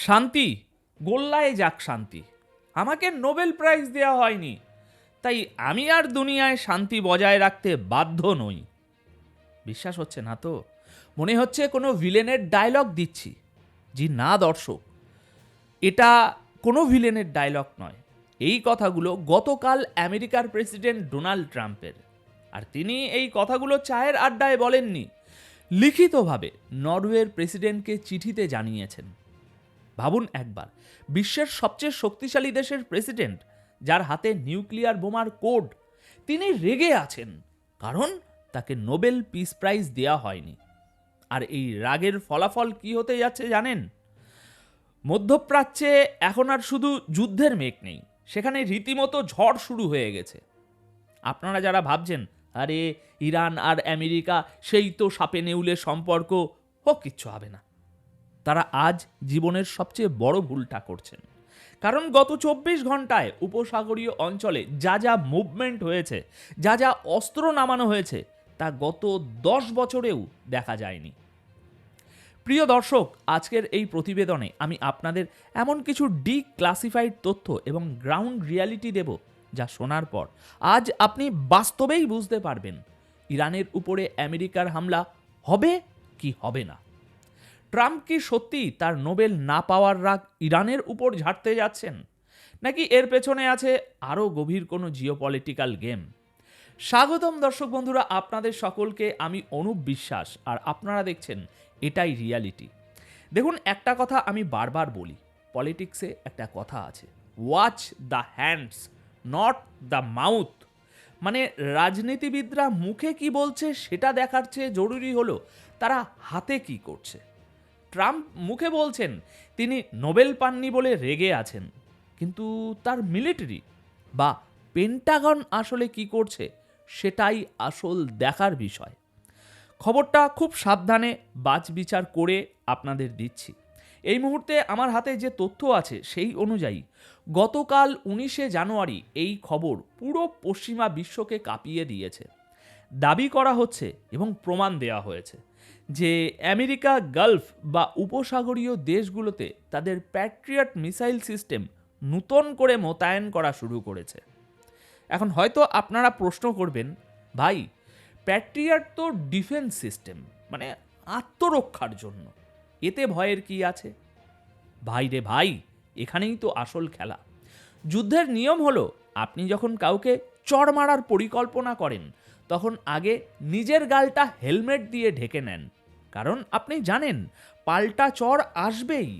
শান্তি, গোল্লায় যাক শান্তি। আমাকে নোবেল প্রাইজ দেওয়া হয়নি, তাই আমি আর দুনিয়ায় শান্তি বজায় রাখতে বাধ্য নই। বিশ্বাস হচ্ছে না তো? মনে হচ্ছে কোনো ভিলেনের ডায়লগ দিচ্ছি। জি না দর্শক, এটা কোনো ভিলেনের ডায়লগ নয়। এই কথাগুলো গতকাল আমেরিকার প্রেসিডেন্ট ডোনাল্ড ট্রাম্পের। আর তিনি এই কথাগুলো চায়ের আড্ডায় বলেননি, লিখিতভাবে নরওয়ের প্রেসিডেন্টকে চিঠিতে জানিয়েছেন। ভাবুন একবার, বিশ্বের সবচেয়ে শক্তিশালী দেশের প্রেসিডেন্ট, যার হাতে নিউক্লিয়ার বোমার কোড, তিনি রেগে আছেন কারণ তাকে নোবেল পিস প্রাইজ দেওয়া হয়নি। আর এই রাগের ফলাফল কি হতে যাচ্ছে জানেন? মধ্যপ্রাচ্যে এখন আর শুধু যুদ্ধের মেঘ নেই, সেখানে রীতিমতো ঝড় শুরু হয়ে গেছে। আপনারা যারা ভাবছেন আরে ইরান আর আমেরিকা সেই তো সাপে নেউলে সম্পর্ক, কিচ্ছু হবে না, তারা আজ জীবনের সবচেয়ে বড় ভুলটা করছেন। কারণ গত 24 ঘন্টায় উপসাগরীয় অঞ্চলে যা যা মুভমেন্ট হয়েছে, যা যা অস্ত্র নামানো হয়েছে, তা গত 10 বছরেও দেখা যায়নি। প্রিয় দর্শক, আজকের এই প্রতিবেদনে আমি আপনাদের এমন কিছু ডিক্লাসিফাইড তথ্য এবং গ্রাউন্ড রিয়ালিটি দেব, যা শোনার পর আজ আপনি বাস্তবেই বুঝতে পারবেন ইরানের উপরে আমেরিকার হামলা হবে কি হবে না। ট্রাম্প কি সত্যি তার নোবেল না পাওয়ার রাগ ইরানের উপর ঝাড়তে যাচ্ছেন, নাকি এর পেছনে আছে আরও গভীর কোনো জিওপলিটিক্যাল গেম? স্বাগতম দর্শক বন্ধুরা, আপনাদের সকলকে আমি অনুপ বিশ্বাস, আর আপনারা দেখছেন এটাই রিয়ালিটি। দেখুন, একটা কথা আমি বারবার বলি, পলিটিক্সে একটা কথা আছে, watch the hands not the mouth. মানে রাজনীতিবিদরা মুখে কি বলছে সেটা দেখার চেয়ে জরুরি হলো তারা হাতে কি করছে। ট্রাম্প মুখে বলছেন তিনি নোবেল পাননি বলে রেগে আছেন, কিন্তু তার মিলিটারি বা পেন্টাগন আসলে কি করছে সেটাই আসল দেখার বিষয়। খবরটা খুব সাবধানে বাছবিচার করে আপনাদের দিচ্ছি। এই মুহূর্তে আমার হাতে যে তথ্য আছে সেই অনুযায়ী গতকাল 19শে জানুয়ারি এই খবর পুরো পশ্চিমা বিশ্বকে কাঁপিয়ে দিয়েছে। দাবি করা হচ্ছে এবং প্রমাণ দেওয়া হয়েছে যে আমেরিকা গালফ বা উপসাগরীয় দেশগুলোতে তাদের প্যাট্রিয়ট মিসাইল সিস্টেম নূতন করে মোতায়েন করা শুরু করেছে। এখন হয়তো আপনারা প্রশ্ন করবেন, ভাই প্যাট্রিয়ট তো ডিফেন্স সিস্টেম, মানে আত্মরক্ষার জন্য, এতে ভয়ের কি আছে? ভাই রে ভাই, এখানেই তো আসল খেলা। যুদ্ধের নিয়ম হলো, আপনি যখন কাউকে চড় মারার পরিকল্পনা করেন তখন আগে নিজের গালটা হেলমেট দিয়ে ঢেকে নেন, কারণ আপনি জানেন পাল্টা চড় আসবেই।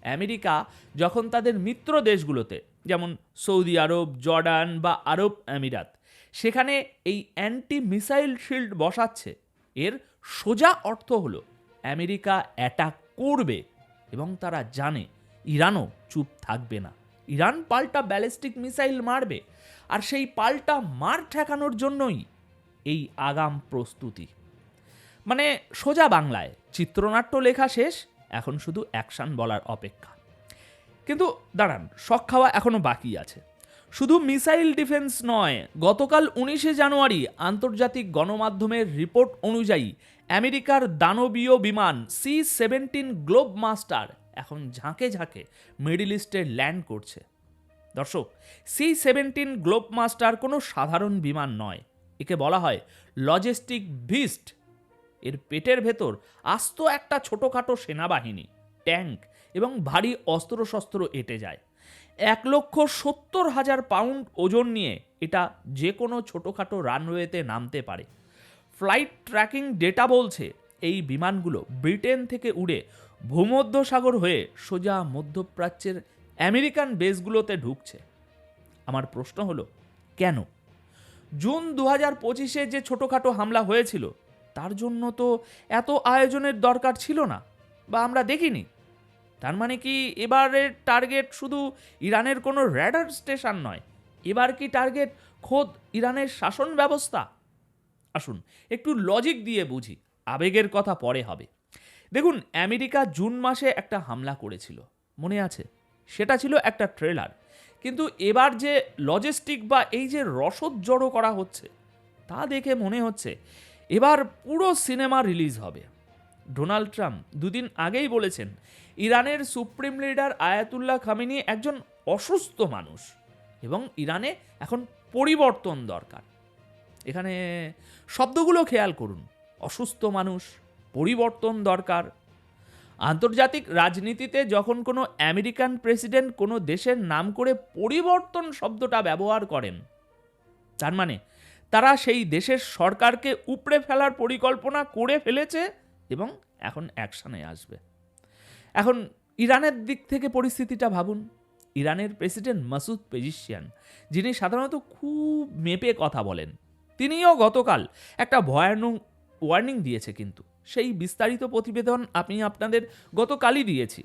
আমেরিকা যখন তাদের মিত্র দেশগুলোতে, যেমন সৌদি আরব, জর্ডান বা আরব আমিরাত, সেখানে এই অ্যান্টি মিসাইল শিল্ড বসাচ্ছে, এর সোজা অর্থ হলো আমেরিকা অ্যাটাক করবে এবং তারা জানে ইরানও চুপ থাকবে না। ইরান পাল্টা ব্যালিস্টিক মিসাইল মারবে, আর সেই পাল্টা মার ঠেকানোর জন্যই এই আগাম প্রস্তুতি। মানে সোজা বাংলায় চিত্রনাট্য লেখা শেষ, এখন শুধু অ্যাকশন বলার অপেক্ষা। কিন্তু দাঁড়ান, শক খাওয়া এখনো বাকি আছে। শুধু মিসাইল ডিফেন্স নয়, গতকাল 19শে জানুয়ারি আন্তর্জাতিক গণমাধ্যমের রিপোর্ট অনুযায়ী আমেরিকার দানবীয় বিমান C-17 গ্লোব মাস্টার এখন ঝাঁকে ঝাঁকে মিডল ইস্টে ল্যান্ড করছে। দর্শক, C-17 গ্লোব মাস্টার কোনো সাধারণ বিমান নয়, একে বলা হয় লজিস্টিক বিস্ট। এর পেটের ভেতর আস্ত একটা ছোটোখাটো সেনাবাহিনী, ট্যাঙ্ক এবং ভারী অস্ত্রশস্ত্র এঁটে যায়। 1,70,000 পাউন্ড ওজন নিয়ে এটা যে কোনো ছোটোখাটো রানওয়েতে নামতে পারে। ফ্লাইট ট্র্যাকিং ডেটা বলছে এই বিমানগুলো ব্রিটেন থেকে উড়ে ভূমধ্যসাগর হয়ে সোজা মধ্যপ্রাচ্যের আমেরিকান বেসগুলোতে ঢুকছে। আমার প্রশ্ন হলো, কেন? জুন 2025-এ যে ছোটোখাটো হামলা হয়েছিল তার জন্য তো এত আয়োজনের দরকার ছিল না, বা আমরা দেখিনি। তার মানে কি এবারের টার্গেট শুধু ইরানের কোনো র্যাডার স্টেশন নয়, এবার কি টার্গেট খোদ ইরানের শাসন ব্যবস্থা? আসুন একটু লজিক দিয়ে বুঝি, আবেগের কথা পরে হবে। দেখুন, আমেরিকা জুন মাসে একটা হামলা করেছিল, মনে আছে? সেটা ছিল একটা ট্রেলার, কিন্তু এবার যে লজিস্টিক বা এই যে রসদ জড়ো করা হচ্ছে তা দেখে মনে হচ্ছে এবার পুরো সিনেমা রিলিজ হবে। ডোনাল্ড ট্রাম্প দুদিন আগেই বলেছেন ইরানের সুপ্রিম লিডার আয়াতুল্লাহ খামেনি একজন অসুস্থ মানুষ এবং ইরানে এখন পরিবর্তন দরকার। এখানে শব্দগুলো খেয়াল করুন, অসুস্থ মানুষ, পরিবর্তন দরকার। আন্তর্জাতিক রাজনীতিতে যখন কোনো আমেরিকান প্রেসিডেন্ট কোনো দেশের নাম করে পরিবর্তন শব্দটা ব্যবহার করেন, তার মানে তারা সেই দেশের সরকারকে উপড়ে ফেলার পরিকল্পনা করে ফেলেছে এবং এখন অ্যাকশনে আসবে। এখন ইরানের দিক থেকে পরিস্থিতিটা ভাবুন। ইরানের প্রেসিডেন্ট মাসুদ পেজিশিয়ান, যিনি সাধারণত খুব মেপে কথা বলেন, তিনিও গতকাল একটা ভয়ানক ওয়ার্নিং দিয়েছে, কিন্তু সেই বিস্তারিত প্রতিবেদন আমি আপনাদের গতকালই দিয়েছি।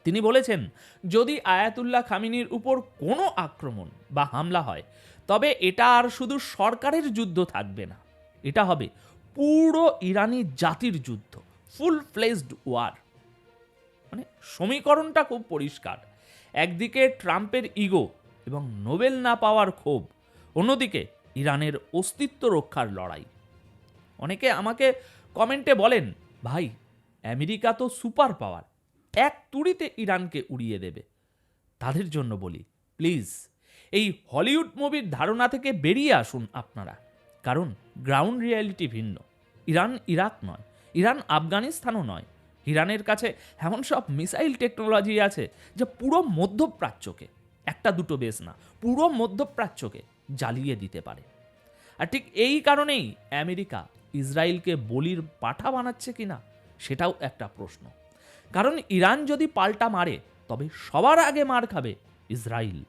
তিনি বলেছেন যদি আয়াতুল্লাহ খামেনির উপর কোনো আক্রমণ বা হামলা হয় তবে এটা আর শুধু সরকারের যুদ্ধ থাকবে না, এটা হবে পুরো ইরানি জাতির যুদ্ধ, ফুল ফ্লেজড ওয়ার। মানে সমীকরণটা খুব পরিষ্কার, একদিকে ট্রাম্পের ইগো এবং নোবেল না পাওয়ার ক্ষোভ, অন্যদিকে ইরানের অস্তিত্ব রক্ষার লড়াই। অনেকে আমাকে কমেন্টে বলেন, ভাই আমেরিকা তো সুপার পাওয়ার, এক তুড়িতে ইরানকে উড়িয়ে দেবে। তাদের জন্য বলি, প্লিজ এই হলিউড মুভির ধারণা থেকে বেরিয়ে আসুন আপনারা, কারণ গ্রাউন্ড রিয়ালিটি ভিন্ন। ইরান ইরাক নয়, ইরান আফগানিস্তানও নয়। ইরানের কাছে এমন সব মিসাইল টেকনোলজি আছে যা পুরো মধ্যপ্রাচ্যকে, একটা দুটো বেশ না, পুরো মধ্যপ্রাচ্যকে জ্বালিয়ে দিতে পারে। আর ঠিক এই কারণেই আমেরিকা ইসরায়েলকে বলির পাঠা বানাচ্ছে কিনা সেটাও একটা প্রশ্ন। কারণ ইরান যদি পাল্টা মারে তবে সবার আগে মার খাবে ইসরায়েল।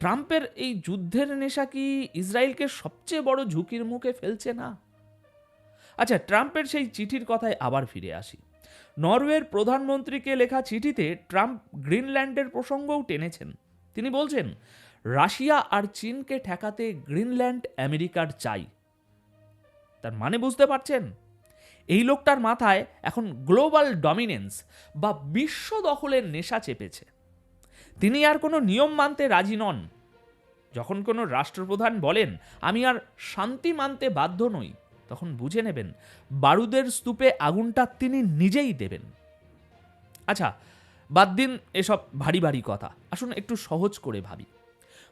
ট্রাম্পের এই যুদ্ধের নেশা কি ইসরায়েলকে সবচেয়ে বড় ঝুঁকির মুখে ফেলছে না? আচ্ছা, ট্রাম্পের সেই চিঠির কথায় আবার ফিরে আসি। নরওয়ের প্রধানমন্ত্রীকে লেখা চিঠিতে ট্রাম্প গ্রিনল্যান্ডের প্রসঙ্গও টেনেছেন। তিনি বলছেন রাশিয়া আর চীনকে ঠেকাতে গ্রিনল্যান্ড আমেরিকার চাই। তার মানে বুঝতে পারছেন, এই লোকটার মাথায় এখন গ্লোবাল ডমিনেন্স বা বিশ্ব দখলের নেশা চেপেছে। তিনি আর কোনো নিয়ম মানতে রাজি নন। যখন কোনো রাষ্ট্রপ্রধান বলেন আমি আর শান্তি মানতে বাধ্য নই, তখন বুঝে নেবেন বারুদের স্তূপে আগুনটা তিনি নিজেই দেবেন। আচ্ছা, বাদ দিন এসব ভারী ভারী কথা, আসুন একটু সহজ করে ভাবি।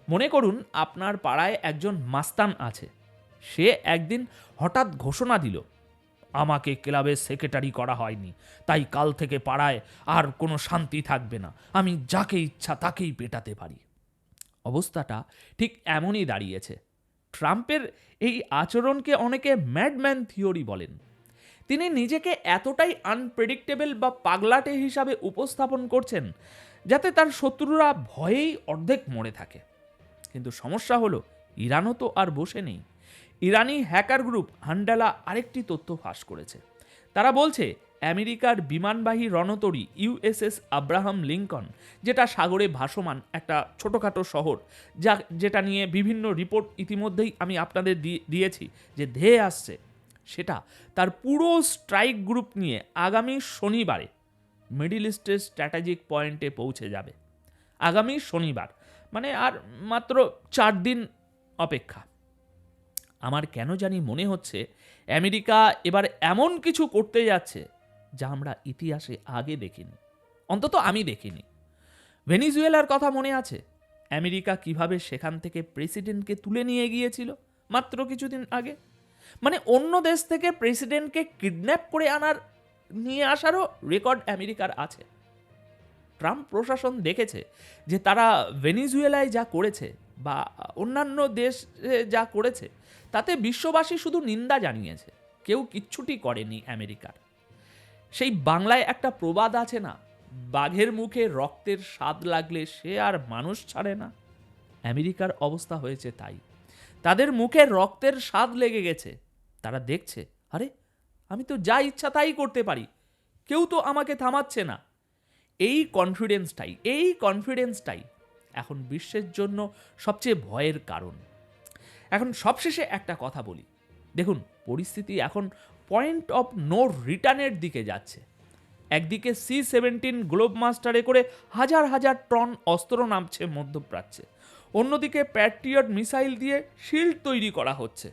মনে করুন আপনার পাড়ায় একজন মাস্তান আছে। সে একদিন হঠাৎ ঘোষণা দিল আমাকে ক্লাবের সেক্রেটারি করা হয়নি, তাই কাল থেকে পাড়ায় আর কোনো শান্তি থাকবে না, আমি যাকে ইচ্ছা তাকেই পেটাতে পারি। অবস্থাটা ঠিক এমনই দাঁড়িয়েছে। ট্রাম্পের এই আচরণকে অনেকে ম্যাডম্যান থিওরি বলেন। তিনি নিজেকে এতটাই আনপ্রেডিক্টেবল বা পাগলাটে হিসাবে উপস্থাপন করছেন যাতে তার শত্রুরা ভয়েই অর্ধেক মরে থাকে। কিন্তু সমস্যা হলো ইরানও তো আর বসে নেই। ইরানি হ্যাকার গ্রুপ হান্ডালা আরেকটি তথ্য ফাঁস করেছে। তারা বলছে আমেরিকার বিমানবাহী রণতরী ইউএসএস আব্রাহাম লিঙ্কন, যেটা সাগরে ভাসমান একটা ছোটোখাটো শহর, যেটা নিয়ে বিভিন্ন রিপোর্ট ইতিমধ্যেই আমি আপনাদের দিয়েছি যে ধেয়ে আসছে, সেটা তার পুরো স্ট্রাইক গ্রুপ নিয়ে আগামী শনিবারে মিডল ইস্টের স্ট্র্যাটেজিক পয়েন্টে পৌঁছে যাবে। আগামী শনিবার, মানে আর মাত্র 4 দিন অপেক্ষা। আমার কেন জানি মনে হচ্ছে আমেরিকা এবার এমন কিছু করতে যাচ্ছে যা আমরা ইতিহাসে আগে দেখিনি, অন্তত আমি দেখিনি। ভেনিজুয়েলার কথা মনে আছে? আমেরিকা কিভাবে সেখান থেকে প্রেসিডেন্টকে তুলে নিয়ে গিয়েছিল মাত্র কিছুদিন আগে। মানে অন্য দেশ থেকে প্রেসিডেন্টকে কিডন্যাপ করে নিয়ে আসারও রেকর্ড আমেরিকার আছে। ট্রাম্প প্রশাসন দেখেছে যে তারা ভেনিজুয়েলায় যা করেছে বা অন্যান্য দেশে যা করেছে তাতে বিশ্ববাসী শুধু নিন্দা জানিয়েছে, কেউ কিচ্ছুটি করেনি আমেরিকার। সেই বাংলায় একটা প্রবাদ আছে না, বাঘের মুখে রক্তের স্বাদ লাগলে সে আর মানুষ ছাড়ে না। আমেরিকার অবস্থা হয়েছে তাই। তাদের মুখে রক্তের স্বাদ লেগে গেছে। তারা দেখছে আরে আমি তো যা ইচ্ছা তাই করতে পারি, কেউ তো আমাকে থামাচ্ছে না। এই কনফিডেন্সটাই এখন বিশ্বের জন্য সবচেয়ে ভয়ের কারণ। এখন সবশেষে একটা কথা বলি, দেখুন পরিস্থিতি এখন পয়েন্ট অফ নো রিটার্নের দিকে যাচ্ছে। একদিকে C-17 গ্লোব মাস্টারে করে হাজার হাজার টন অস্ত্র নামছে মধ্যপ্রাচ্যে, অন্যদিকে প্যাট্রিয়ট মিসাইল দিয়ে শিল্ড তৈরি করা হচ্ছে।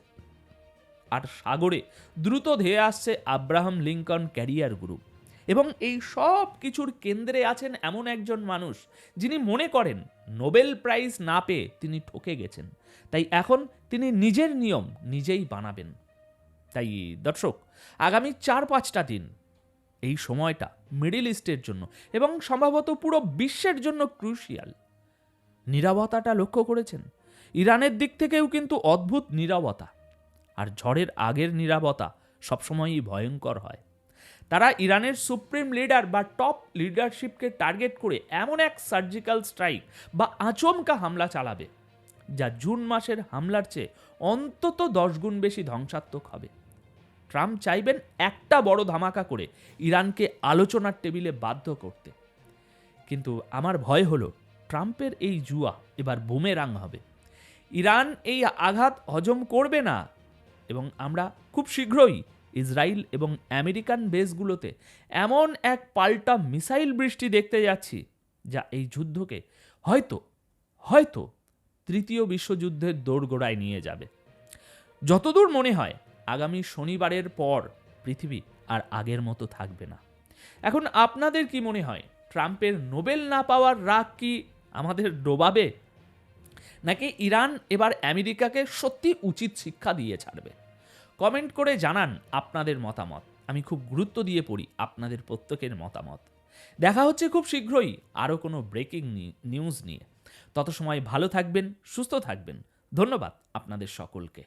আর সাগরে দ্রুত ধেয়ে আসছে আব্রাহাম লিঙ্কন ক্যারিয়ার গ্রুপ। এবং এই সব কিছুর কেন্দ্রে আছেন এমন একজন মানুষ যিনি মনে করেন নোবেল প্রাইজ না পেয়ে তিনি ঠকে গেছেন, তাই এখন তিনি নিজের নিয়ম নিজেই বানাবেন। তাই দর্শক, আগামী 4-5টা দিন এই সময়টা মিডল ইস্টের জন্য এবং সম্ভবত পুরো বিশ্বের জন্য ক্রুশিয়াল। নীরবতাটা লক্ষ্য করেছেন? ইরানের দিক থেকেও কিন্তু অদ্ভুত নীরবতা, আর ঝড়ের আগের নীরবতা সবসময়ই ভয়ঙ্কর হয়। তারা ইরানের সুপ্রিম লিডার বা টপ লিডারশিপকে টার্গেট করে এমন এক সার্জিক্যাল স্ট্রাইক বা আচমকা হামলা চালাবে যা জুন মাসের হামলার চেয়ে অন্তত 10 গুণ বেশি ধ্বংসাত্মক হবে। ট্রাম্প চাইবেন একটা বড় ধামাকা করে ইরানকে আলোচনার টেবিলে বাধ্য করতে, কিন্তু আমার ভয় হলো ট্রাম্পের এই জুয়া এবার বুমেরাং হবে। ইরান এই আঘাত হজম করবে না এবং আমরা খুব শীঘ্রই ইসরায়েল এবং আমেরিকান বেসগুলোতে এমন এক পাল্টা মিসাইল বৃষ্টি দেখতে যাচ্ছি যা এই যুদ্ধকে হয়তো হয়তো তৃতীয় বিশ্বযুদ্ধের দোরগোড়ায় নিয়ে যাবে। যতদূর মনে হয় আগামী শনিবারের পর পৃথিবী আর আগের মতো থাকবে না। এখন আপনাদের কি মনে হয়, ট্রাম্পের নোবেল না পাওয়ার রাগ কি আমাদের ডোবাবে, নাকি ইরান এবার আমেরিকাকে সত্যি উচিত শিক্ষা দিয়ে ছাড়বে? কমেন্ট করে জানান আপনাদের মতামত। আমি খুব গুরুত্ব দিয়ে পড়ি আপনাদের প্রত্যেকের মতামত। দেখা হচ্ছে খুব শীঘ্রই আরও কোনো ব্রেকিং নিউজ নিয়ে। তত সময় ভালো থাকবেন, সুস্থ থাকবেন। ধন্যবাদ আপনাদের সকলকে।